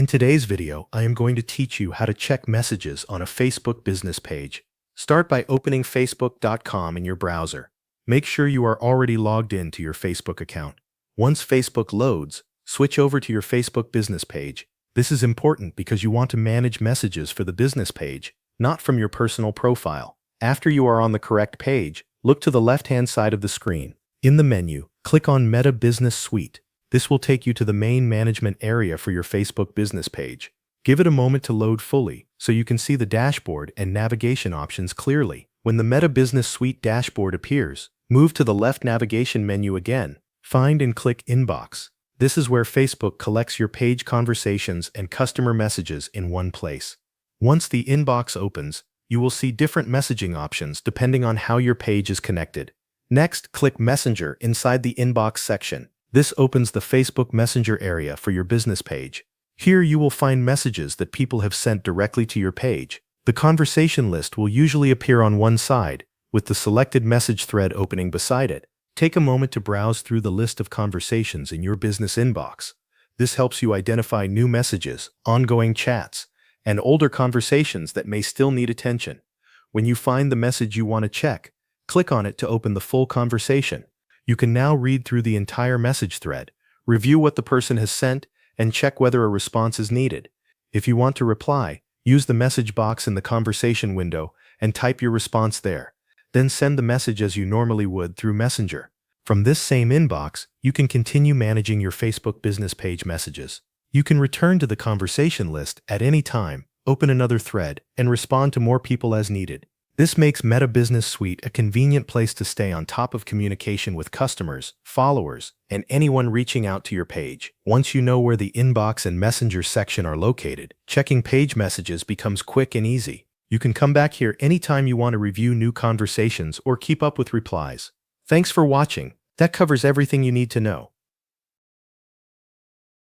In today's video, I am going to teach you how to check messages on a Facebook business page. Start by opening facebook.com in your browser. Make sure you are already logged in to your Facebook account. Once Facebook loads, switch over to your Facebook business page. This is important because you want to manage messages for the business page, not from your personal profile. After you are on the correct page, look to the left-hand side of the screen. In the menu, click on Meta Business Suite. This will take you to the main management area for your Facebook business page. Give it a moment to load fully so you can see the dashboard and navigation options clearly. When the Meta Business Suite dashboard appears, move to the left navigation menu again. Find and click Inbox. This is where Facebook collects your page conversations and customer messages in one place. Once the inbox opens, you will see different messaging options depending on how your page is connected. Next, click Messenger inside the Inbox section. This opens the Facebook Messenger area for your business page. Here you will find messages that people have sent directly to your page. The conversation list will usually appear on one side, with the selected message thread opening beside it. Take a moment to browse through the list of conversations in your business inbox. This helps you identify new messages, ongoing chats, and older conversations that may still need attention. When you find the message you want to check, click on it to open the full conversation. You can now read through the entire message thread, review what the person has sent, and check whether a response is needed. If you want to reply, use the message box in the conversation window and type your response there. Then send the message as you normally would through Messenger. From this same inbox, you can continue managing your Facebook business page messages. You can return to the conversation list at any time, open another thread, and respond to more people as needed. This makes Meta Business Suite a convenient place to stay on top of communication with customers, followers, and anyone reaching out to your page. Once you know where the inbox and messenger section are located, checking page messages becomes quick and easy. You can come back here anytime you want to review new conversations or keep up with replies. Thanks for watching. That covers everything you need to know.